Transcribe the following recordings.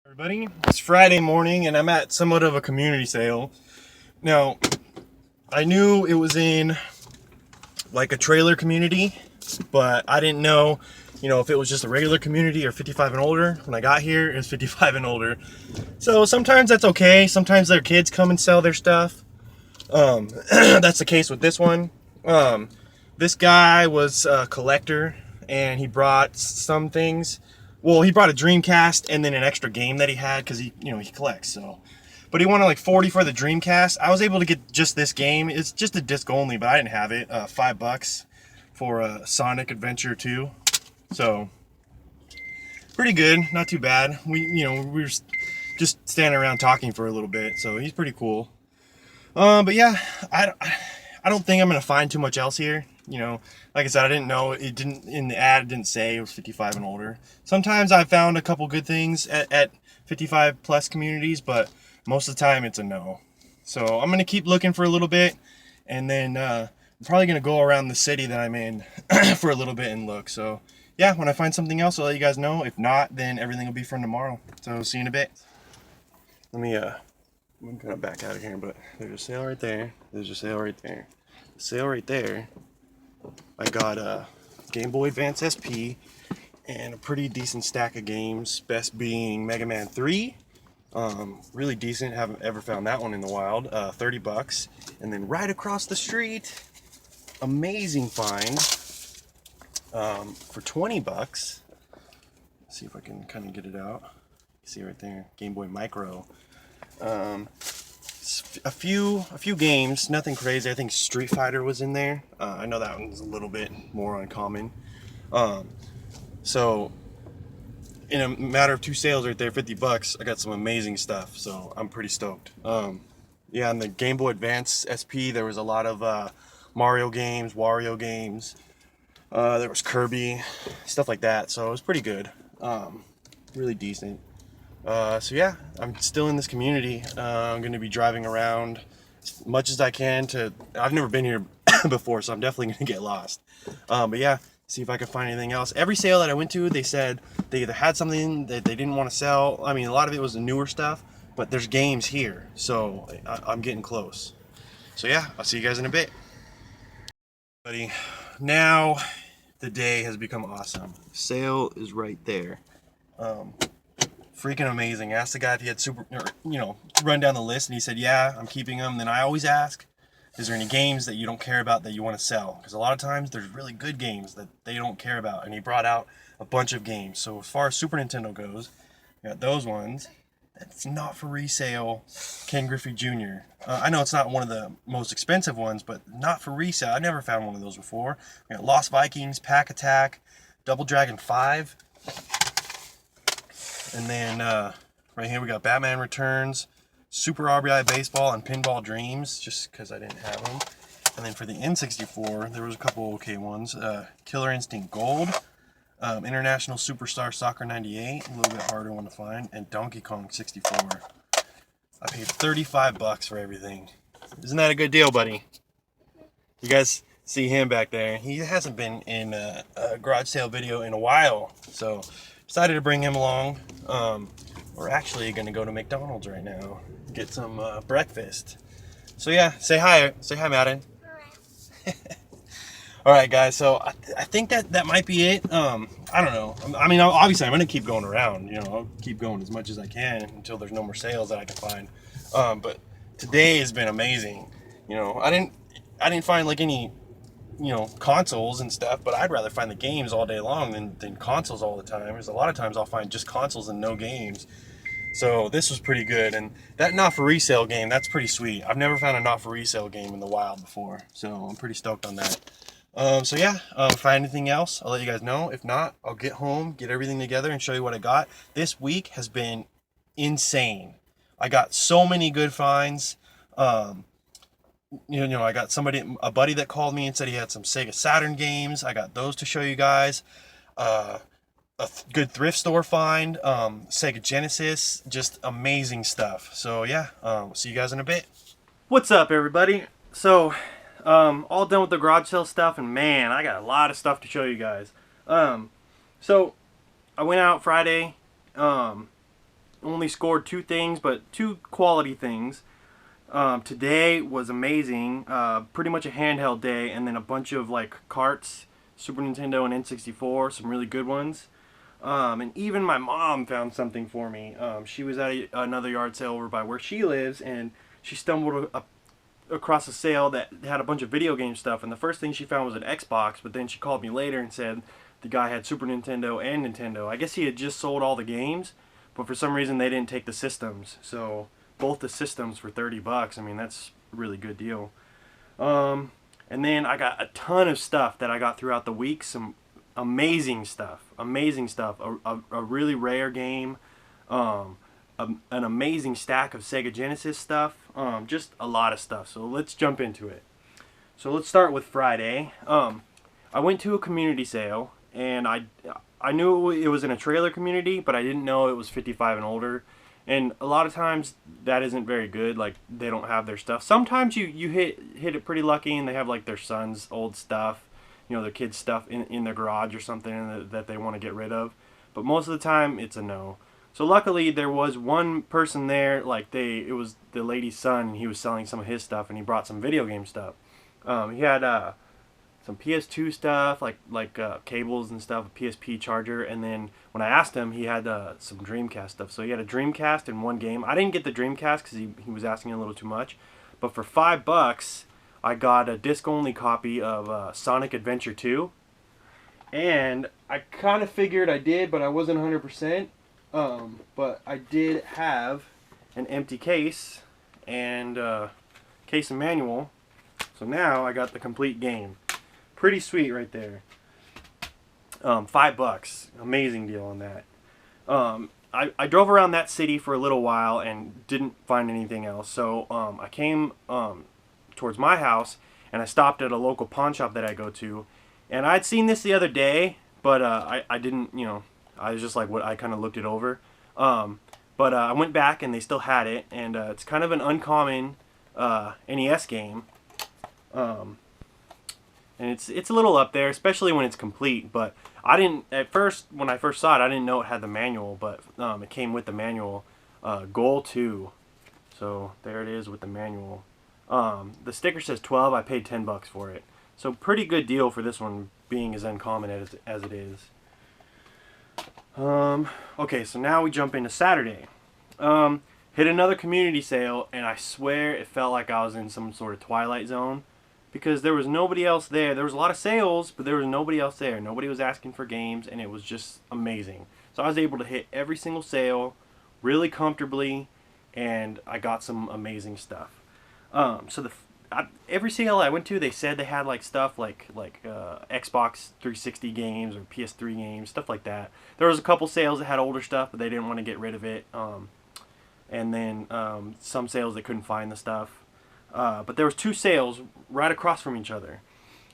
Everybody, it's Friday morning and I'm at somewhat of a community sale. Now, I knew it was in like a trailer community, but I didn't know, if it was just a regular community or 55 and older. When I got here, it was 55 and older. So sometimes that's okay. Sometimes their kids come and sell their stuff. That's the case with this one. This guy was a collector and he brought some things. Well, he brought a Dreamcast and then an extra game that he had because he collects. So, but he wanted like 40 for the Dreamcast. I was able to get just this game. It's just a disc only, but I didn't have it. $5 for Sonic Adventure 2. So, pretty good, not too bad. We were just standing around talking for a little bit. So he's pretty cool. But yeah, I don't think I'm gonna find too much else here. Like I said, I didn't know, it didn't, in the ad, it didn't say it was 55 and older. Sometimes I found a couple good things at 55 plus communities, but most of the time it's a no. So I'm gonna keep looking for a little bit, and then I'm probably gonna go around the city that I'm in for a little bit and look. So yeah, when I find something else, I'll let you guys know. If not, then everything will be from tomorrow. So see you in a bit. I'm kind of back out of here, but there's a sale right there. There's a sale right there. Sale right there. I got a Game Boy Advance SP and a pretty decent stack of games. Best being Mega Man 3. Really decent. Haven't ever found that one in the wild. $30. And then right across the street, amazing find for $20. Let's see if I can kind of get it out. See right there, Game Boy Micro. A few games, nothing crazy. I think Street Fighter was in there. I know that one's a little bit more uncommon. So in a matter of two sales right there, $50, I got some amazing stuff. So I'm pretty stoked. Yeah, on the Game Boy Advance SP, there was a lot of Mario games, Wario games. There was Kirby, stuff like that. So it was pretty good. Really decent. So yeah, I'm still in this community. I'm going to be driving around as much as I can I've never been here before, so I'm definitely going to get lost. But yeah, see if I can find anything else. Every sale that I went to, they said they either had something that they didn't want to sell. I mean, a lot of it was the newer stuff, but there's games here, so I'm getting close. So yeah, I'll see you guys in a bit. Buddy, now the day has become awesome. Sale is right there. Freaking amazing. I asked the guy if he had run down the list, and he said, yeah, I'm keeping them. Then I always ask, is there any games that you don't care about that you want to sell? Because a lot of times there's really good games that they don't care about, and he brought out a bunch of games. So as far as Super Nintendo goes, we got those ones. That's not for resale. Ken Griffey Jr. I know it's not one of the most expensive ones, but not for resale. I never found one of those before. We got Lost Vikings, Pack Attack, Double Dragon 5. And then right here we got Batman Returns, Super RBI Baseball, and Pinball Dreams, just because I didn't have them. And then for the N64, there was a couple okay ones. Killer Instinct Gold, International Superstar Soccer 98, a little bit harder one to find, and Donkey Kong 64. I paid $35 for everything. Isn't that a good deal, buddy? You guys see him back there. He hasn't been in a garage sale video in a while, so decided to bring him along. We're actually going to go to McDonald's right now, get some breakfast. So yeah, say hi, Madden. All right, guys. So I think that might be it. I don't know. I mean, obviously, I'm going to keep going around. I'll keep going as much as I can until there's no more sales that I can find. But today has been amazing. I didn't find like any consoles and stuff, but I'd rather find the games all day long than consoles all the time. Because a lot of times I'll find just consoles and no games. So this was pretty good, and that not for resale game, that's pretty sweet. I've never found a not for resale game in the wild before, so I'm pretty stoked on that. So yeah, if I find anything else, I'll let you guys know. If not, I'll get home, get everything together, and show you what I got. This week has been insane. I got so many good finds. I got a buddy that called me and said he had some Sega Saturn games. I got those to show you guys. A good thrift store find, Sega Genesis, just amazing stuff. So yeah, we'll see you guys in a bit. What's up, everybody? So, all done with the garage sale stuff, and man, I got a lot of stuff to show you guys. So, I went out Friday, only only scored 2 things, but 2 quality things. Today was amazing. Pretty much a handheld day, and then a bunch of like carts, Super Nintendo and N64, some really good ones. And even my mom found something for me. She was at another yard sale over by where she lives, and she stumbled across a sale that had a bunch of video game stuff. And the first thing she found was an Xbox, but then she called me later and said the guy had Super Nintendo and Nintendo. I guess he had just sold all the games, but for some reason they didn't take the systems. So both the systems for $30. I mean, that's a really good deal. And then I got a ton of stuff that I got throughout the week. Some amazing stuff. Amazing stuff. A really rare game. An amazing stack of Sega Genesis stuff. Just a lot of stuff. So let's jump into it. So let's start with Friday. I went to a community sale, and I knew it was in a trailer community, but I didn't know it was 55 and older. And a lot of times that isn't very good. Like, they don't have their stuff. Sometimes you hit it pretty lucky, and they have like their son's old stuff, you know, their kids' stuff in their garage or something that they want to get rid of. But most of the time it's a no. So luckily there was one person there, like it was the lady's son, and he was selling some of his stuff, and he brought some video game stuff. He had some PS2 stuff, like cables and stuff, a PSP charger, and then when I asked him, he had some Dreamcast stuff. So he had a Dreamcast and 1 game. I didn't get the Dreamcast because he was asking a little too much, but for $5, I got a disc-only copy of Sonic Adventure 2, and I kind of figured I did, but I wasn't 100%. But I did have an empty case and case and manual, so now I got the complete game. Pretty sweet right there. $5, amazing deal on that. I drove around that city for a little while and didn't find anything else, so I came towards my house, and I stopped at a local pawn shop that I go to, and I'd seen this the other day, but I didn't, you know, I was just like, what, I kind of looked it over. But I went back and they still had it, and it's kind of an uncommon NES game. And it's a little up there, especially when it's complete. But I didn't, at first, when I first saw it, I didn't know it had the manual, but it came with the manual. Goal 2. So there it is with the manual. The sticker says 12. I paid $10 for it. So pretty good deal for this one, being as uncommon as it is. Okay, so now we jump into Saturday. Hit another community sale, and I swear it felt like I was in some sort of Twilight Zone, because there was nobody else there. There was a lot of sales, but there was nobody else there. Nobody was asking for games, and it was just amazing. So I was able to hit every single sale really comfortably, and I got some amazing stuff. So every sale I went to, they said they had like stuff like Xbox 360 games or PS3 games, stuff like that. There was a couple sales that had older stuff, but they didn't want to get rid of it. And then some sales they couldn't find the stuff. But there was 2 sales right across from each other.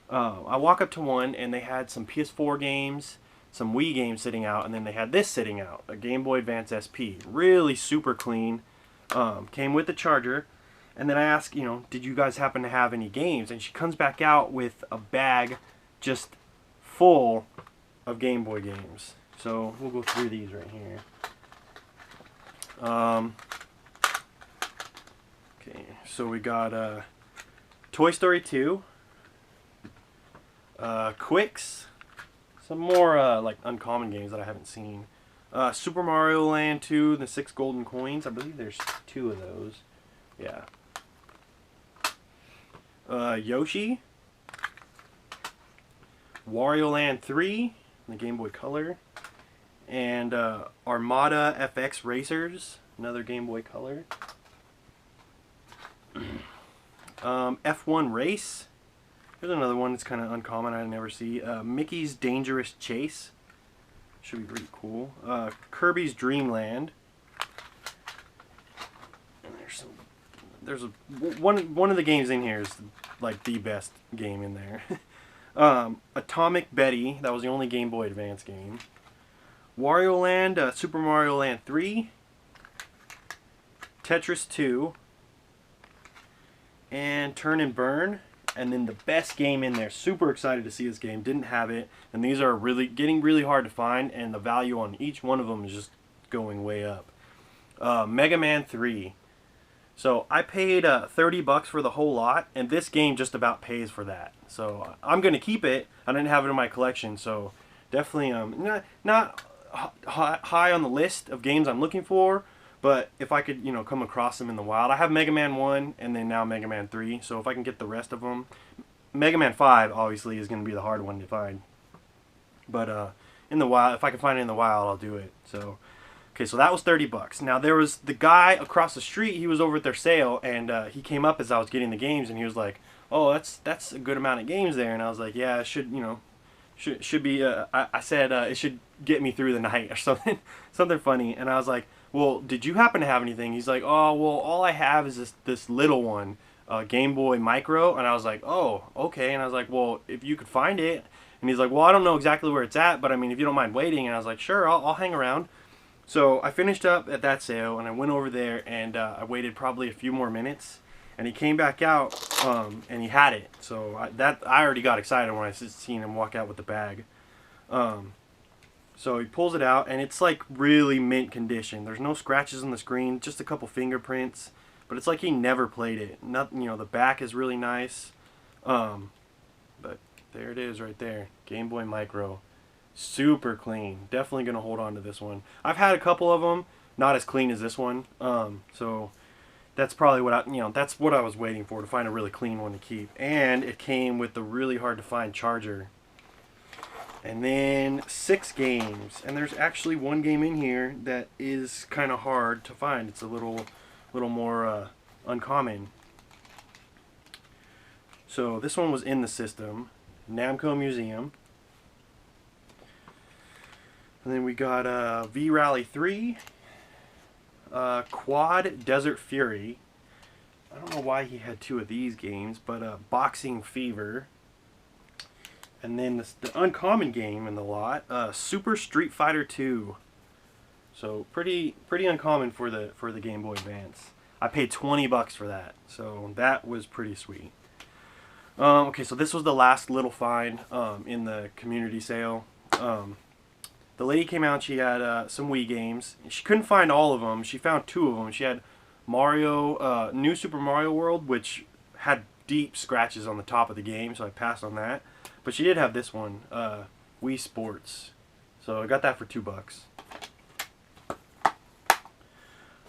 I walk up to one, and they had some PS4 games, some Wii games sitting out, and then they had this sitting out, a Game Boy Advance SP. Really super clean. Came with the charger. And then I asked, you know, did you guys happen to have any games? And she comes back out with a bag just full of Game Boy games. So we'll go through these right here. Okay, so we got Toy Story 2, Quicks, some more like uncommon games that I haven't seen. Super Mario Land 2, the 6 golden coins. I believe there's 2 of those. Yeah. Yoshi, Wario Land 3, the Game Boy Color, and Armada FX Racers, another Game Boy Color. F1 Race, there's another one that's kind of uncommon I never see. Mickey's Dangerous Chase, should be pretty cool. Kirby's Dream Land. And there's one of the games in here is like the best game in there. Atomic Betty, that was the only Game Boy Advance game. Wario Land, Super Mario Land 3, Tetris 2, and Turn and Burn. And then the best game in there, super excited to see this game, didn't have it, and these are getting really hard to find, and the value on each one of them is just going way up. Mega Man 3. So I paid $30 for the whole lot, and this game just about pays for that. So I'm gonna keep it. I didn't have it in my collection, so definitely not high on the list of games I'm looking for. But if I could, come across them in the wild, I have Mega Man 1 and then now Mega Man 3. So if I can get the rest of them, Mega Man 5 obviously is going to be the hard one to find. But in the wild, if I can find it in the wild, I'll do it. So, okay, so that was $30. Now there was the guy across the street. He was over at their sale, and he came up as I was getting the games, and he was like, "Oh, that's a good amount of games there." And I was like, "Yeah, it should should be." I said it should get me through the night or something, something funny. And I was like, "Well, did you happen to have anything?" He's like, "Oh, well, all I have is this little one, Game Boy Micro." And I was like, "Oh, okay." And I was like, "Well, if you could find it." And he's like, "Well, I don't know exactly where it's at, but I mean, if you don't mind waiting." And I was like, "Sure, I'll hang around." So I finished up at that sale, and I went over there, and I waited probably a few more minutes, and he came back out, and he had it. So I already got excited when I seen him walk out with the bag. So he pulls it out, and it's like really mint condition. There's no scratches on the screen, just a couple fingerprints, but it's like he never played it. Nothing, the back is really nice. But there it is right there, Game Boy Micro. Super clean. Definitely gonna hold on to this one. I've had a couple of them, not as clean as this one. So that's probably what that's what I was waiting for, to find a really clean one to keep. And it came with the really hard to find charger. And then 6 games, and there's actually one game in here that is kind of hard to find. It's a little more uncommon. So this one was in the system, Namco Museum. And then we got V-Rally 3, Quad Desert Fury. I don't know why he had 2 of these games, but Boxing Fever. And then the uncommon game in the lot, Super Street Fighter 2. So pretty uncommon for the Game Boy Advance. I paid $20 for that, so that was pretty sweet. Okay, so this was the last little find in the community sale. The lady came out, she had some Wii games. She couldn't find all of them. She found 2 of them. She had Mario, New Super Mario World, which had deep scratches on the top of the game, so I passed on that. But she did have this one, Wii Sports. So I got that for $2.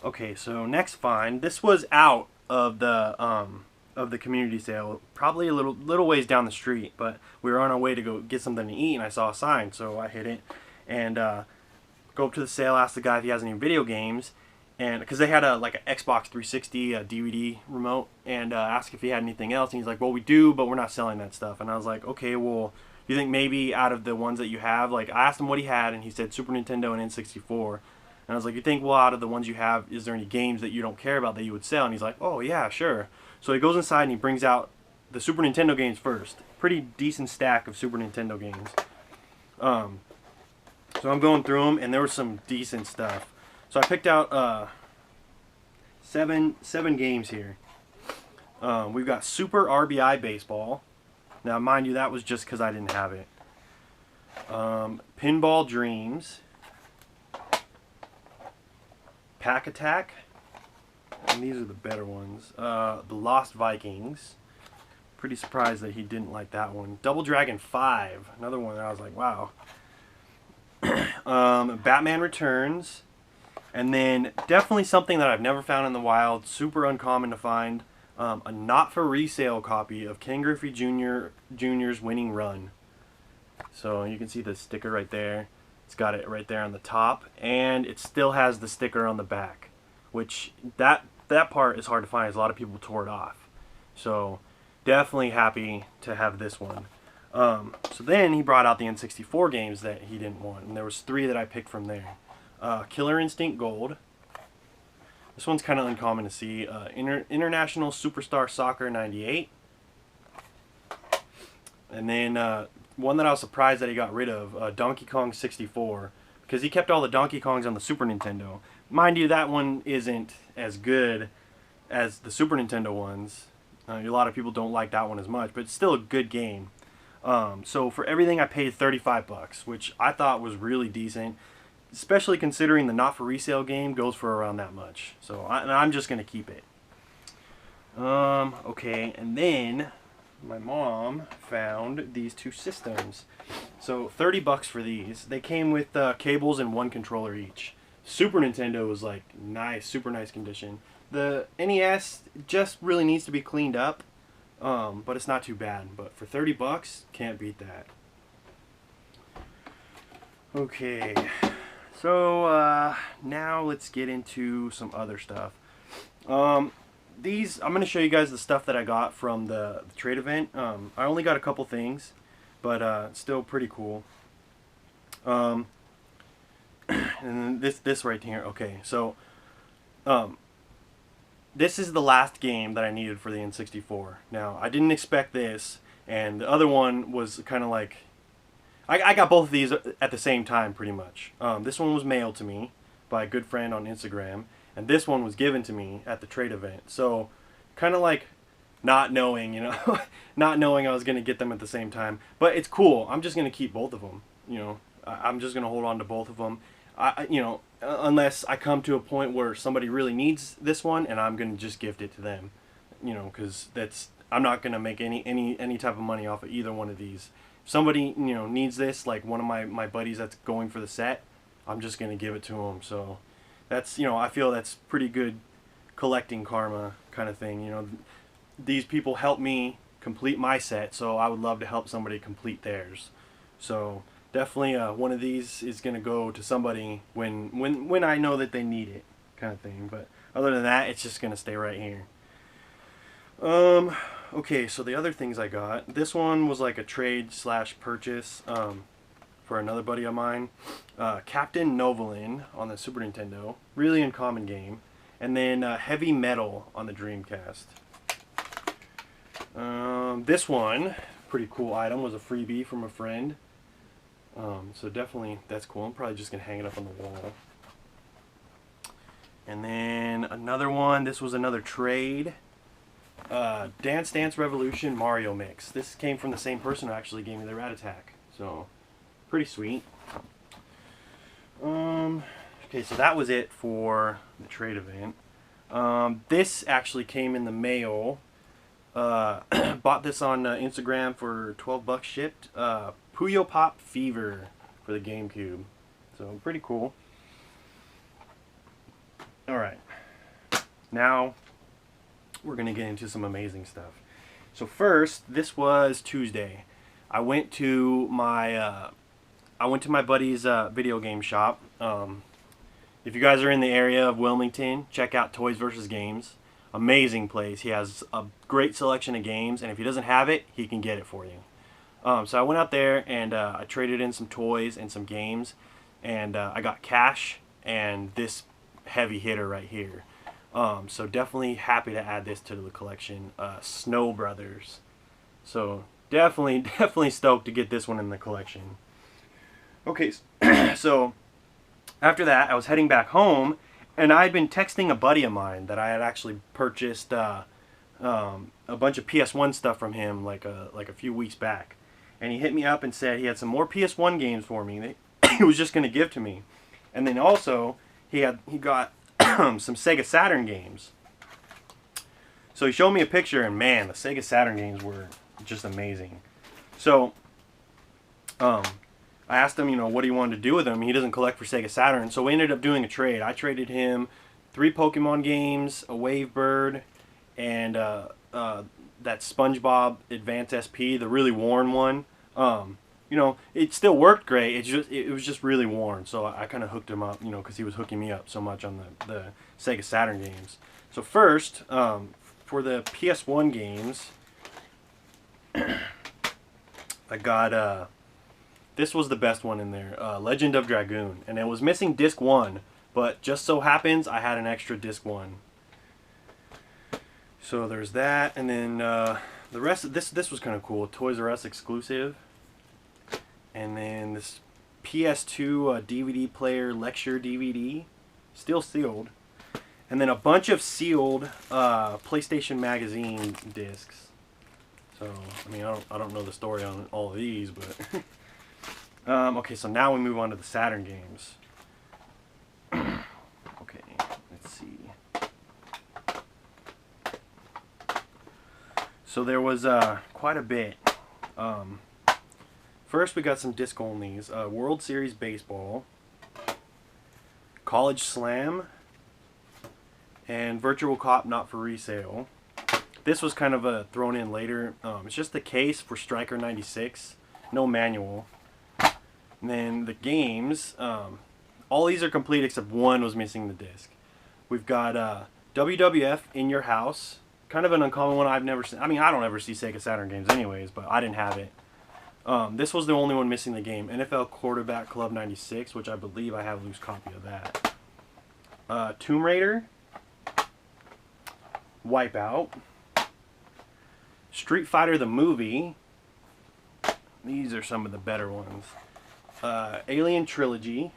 Okay, so next find. This was out of the community sale, probably a little ways down the street, but we were on our way to go get something to eat, and I saw a sign, so I hit it. And go up to the sale, ask the guy if he has any video games, and because they had like an Xbox 360 DVD remote, and ask if he had anything else, and he's like, "Well, we do, but we're not selling that stuff." And I was like, "Okay, well, do you think maybe out of the ones that you have," like I asked him what he had, and he said Super Nintendo and N64, and I was like, "You think, well, out of the ones you have, is there any games that you don't care about that you would sell?" And he's like, "Oh yeah, sure." So he goes inside and he brings out the Super Nintendo games first. Pretty decent stack of Super Nintendo games. So I'm going through them, and there was some decent stuff. So I picked out seven games here. We've got Super RBI Baseball. Now, mind you, that was just because I didn't have it. Pinball Dreams. Pack Attack. And these are the better ones. The Lost Vikings. Pretty surprised that he didn't like that one. Double Dragon 5. Another one that I was like, wow. Batman Returns, and then definitely something that I've never found in the wild, super uncommon to find, a not for resale copy of Ken Griffey Jr.'s Winning Run. So you can see the sticker right there. It's got it right there on the top, and it still has the sticker on the back, which that part is hard to find, as a lot of people tore it off. So definitely happy to have this one. So then he brought out the N64 games that he didn't want, and there was 3 that I picked from there. Killer Instinct Gold. This one's kind of uncommon to see. International Superstar Soccer 98. And then one that I was surprised that he got rid of, Donkey Kong 64, because he kept all the Donkey Kongs on the Super Nintendo. Mind you, that one isn't as good as the Super Nintendo ones. A lot of people don't like that one as much, but it's still a good game. So for everything I paid $35, which I thought was really decent. especially considering the not for resale game goes for around that much. So I'm just gonna keep it. Okay, and then my mom found these two systems. So 30 bucks for these. They came with cables and one controller each. Super Nintendo was like nice, super nice condition. The NES just really needs to be cleaned up, but it's not too bad. But for 30 bucks, can't beat that. Okay, so now let's get into some other stuff. These, I'm going to show you guys the stuff that I got from the trade event. I only got a couple things, but still pretty cool. And this right here. Okay, so this is the last game that I needed for the N64. Now, I didn't expect this, and the other one was kind of like, I got both of these at the same time, pretty much. This one was mailed to me by a good friend on Instagram, and this one was given to me at the trade event. So, kind of like not knowing, you know, not knowing I was going to get them at the same time. But it's cool. I'm just going to keep both of them, you know. I'm just going to hold on to both of them. You know, unless I come to a point where somebody really needs this one, and I'm going to just gift it to them, you know, because I'm not going to make any type of money off of either one of these. If somebody, you know, needs this, like one of my buddies that's going for the set, I'm just going to give it to them. So that's, you know, I feel that's pretty good collecting karma kind of thing. You know, these people help me complete my set, so I would love to help somebody complete theirs. So definitely one of these is going to go to somebody when I know that they need it, kind of thing. But other than that, it's just going to stay right here. Okay, so the other things I got, this one was like a trade / purchase for another buddy of mine. Captain Novolin on the Super Nintendo, really uncommon game. And then Heavy Metal on the Dreamcast. This one, pretty cool item, was a freebie from a friend. So definitely that's cool. I'm probably just going to hang it up on the wall. And then another one, this was another trade. Dance Dance Revolution Mario Mix. This came from the same person who actually gave me the Rat Attack. So, pretty sweet. Okay, so that was it for the trade event. This actually came in the mail. Bought this on Instagram for 12 bucks shipped. Puyo Pop Fever for the GameCube. So, pretty cool. Alright. Now we're going to get into some amazing stuff. So first, this was Tuesday. I went to my buddy's video game shop. If you guys are in the area of Wilmington, check out Toys vs. Games. Amazing place. He has a great selection of games, and if he doesn't have it, he can get it for you. So I went out there and I traded in some toys and some games, and I got cash and this heavy hitter right here. So definitely happy to add this to the collection. Snow Brothers. So definitely stoked to get this one in the collection. Okay, so after that I was heading back home, and I had been texting a buddy of mine that I had actually purchased a bunch of PS1 stuff from him like a few weeks back, and he hit me up and said he had some more PS1 games for me that he was just going to give to me, and then also he got some Sega Saturn games. So he showed me a picture, and man, the Sega Saturn games were just amazing. So I asked him, you know, what he wanted to do with them. He doesn't collect for Sega Saturn, so we ended up doing a trade. I traded him 3 Pokemon games, a Wave Bird, and that SpongeBob Advance SP, the really worn one. You know, it still worked great. It was just really worn. So I kind of hooked him up, you know, because he was hooking me up so much on the Sega Saturn games. So first, for the PS1 games, I got this was the best one in there, Legend of Dragoon, and it was missing disc 1, but just so happens I had an extra disc 1. So there's that, and then the rest of this was kind of cool. Toys R Us exclusive. And then this PS2 DVD player lecture DVD, still sealed. And then a bunch of sealed PlayStation Magazine discs. So, I mean, I don't know the story on all of these, but... okay, so now we move on to the Saturn games. So there was quite a bit. First we got some disc onlys. World Series Baseball, College Slam, and Virtual Cop Not For Resale. This was kind of thrown in later. It's just the case for Striker 96, no manual. And then the games, all these are complete except one was missing the disc. We've got WWF In Your House, kind of an uncommon one I've never seen. I mean, I don't ever see Sega Saturn games anyways, but I didn't have it. This was the only one missing the game. NFL Quarterback Club 96, which I believe I have a loose copy of that. Tomb Raider, Wipeout, Street Fighter the movie. These are some of the better ones. Alien Trilogy,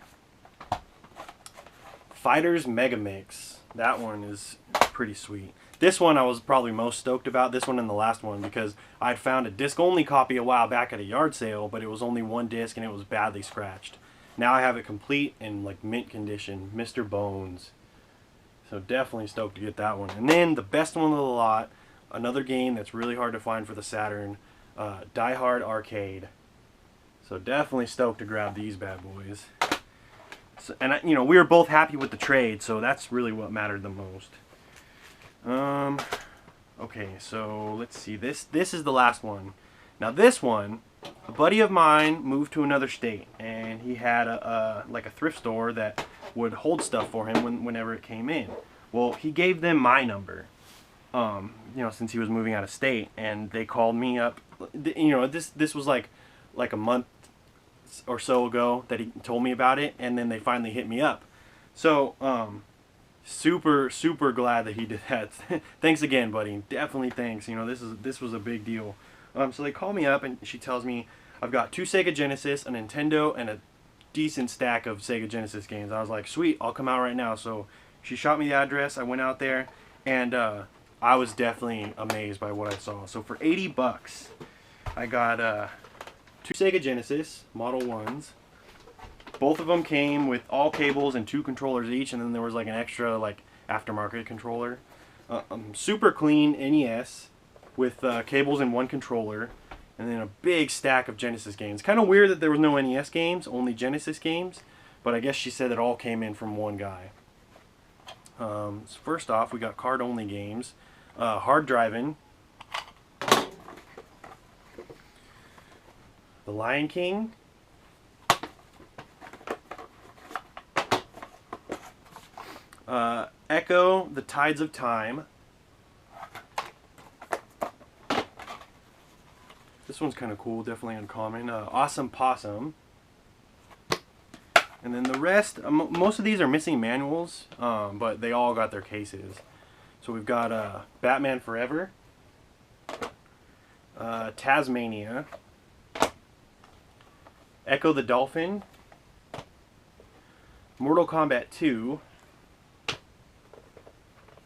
Fighters Mega Mix. That one is pretty sweet. This one I was probably most stoked about, this one and the last one, because I'd found a disc-only copy a while back at a yard sale, but it was only one disc and it was badly scratched. Now I have it complete in like mint condition, Mr. Bones. So definitely stoked to get that one. And then the best one of the lot, another game that's really hard to find for the Saturn, Die Hard Arcade. So definitely stoked to grab these bad boys. So, and you know, we were both happy with the trade, so that's really what mattered the most. Okay, so let's see. This is the last one. Now this one, a buddy of mine moved to another state, and he had like a thrift store that would hold stuff for him whenever it came in. Well, he gave them my number, you know, since he was moving out of state, and they called me up. You know, this was like a month or so ago that he told me about it, and then they finally hit me up. So super glad that he did that. Thanks again, buddy. Definitely thanks. You know, this was a big deal. So they call me up and she tells me I've got 2 Sega Genesis, a Nintendo, and a decent stack of Sega Genesis games. I was like, sweet, I'll come out right now. So she shot me the address. I went out there, and I was definitely amazed by what I saw. So for 80 bucks, I got 2 Sega Genesis Model 1s. Both of them came with all cables and 2 controllers each, and then there was like an extra like aftermarket controller. Super clean NES with cables and 1 controller, and then a big stack of Genesis games. Kind of weird that there was no NES games, only Genesis games, but I guess she said it all came in from one guy. So first off, we got card-only games. Hard Driving, The Lion King, Echo, The Tides of Time. This one's kind of cool, definitely uncommon. Awesome Possum. And then the rest, most of these are missing manuals, but they all got their cases. So we've got Batman Forever, Tasmania, Echo the Dolphin, Mortal Kombat 2,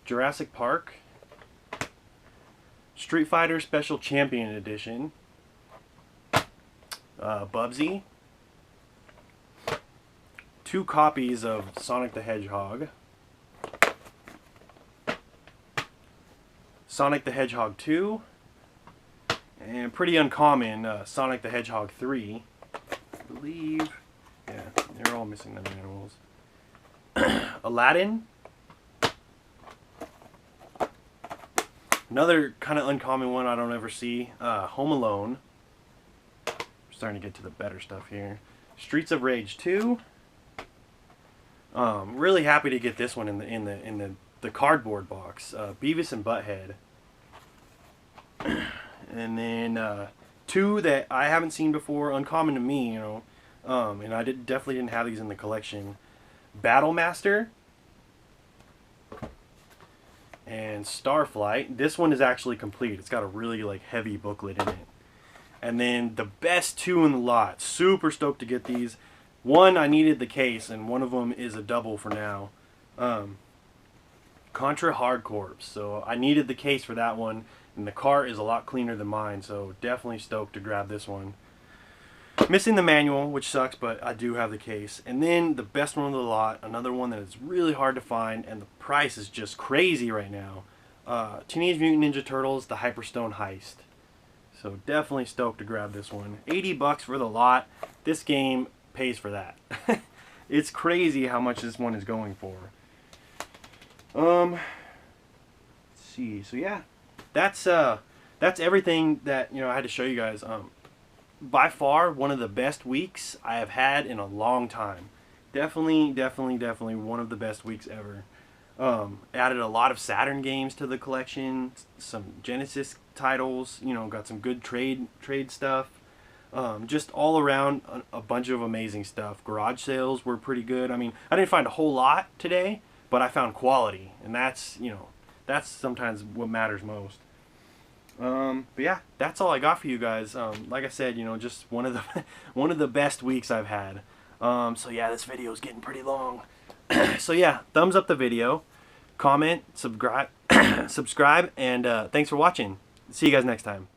Jurassic Park, Street Fighter Special Champion Edition, Bubsy, 2 copies of Sonic the Hedgehog, Sonic the Hedgehog 2, and pretty uncommon, Sonic the Hedgehog 3, I believe. Yeah, they're all missing the manuals. Aladdin, another kind of uncommon one I don't ever see. Home Alone. We're starting to get to the better stuff here. Streets of Rage 2. Really happy to get this one in the cardboard box. Beavis and Butthead. And then 2 that I haven't seen before, uncommon to me, you know. And I definitely didn't have these in the collection. Battle Master and Starflight. This one is actually complete. It's got a really like heavy booklet in it. And then the best 2 in the lot. Super stoked to get these. One, I needed the case, and one of them is a double for now. Contra Hard Corps. So I needed the case for that one, and the cart is a lot cleaner than mine, so definitely stoked to grab this one. Missing the manual, which sucks, but I do have the case. And then the best one of the lot, another one that is really hard to find, and the price is just crazy right now. Teenage Mutant Ninja Turtles: The Hyperstone Heist. So definitely stoked to grab this one. 80 bucks for the lot. This game pays for that. It's crazy how much this one is going for. Let's see. So yeah, that's everything that I had to show you guys. By far one of the best weeks I have had in a long time. Definitely one of the best weeks ever. Added a lot of Saturn games to the collection, some Genesis titles, got some good trade stuff. Just all around a bunch of amazing stuff. Garage sales were pretty good. I mean, I didn't find a whole lot today, but I found quality, and that's sometimes what matters most. But yeah, that's all I got for you guys. Like I said, just one of the one of the best weeks I've had. So yeah, this video is getting pretty long. So yeah, thumbs up the video, comment, subscribe, and thanks for watching. See you guys next time.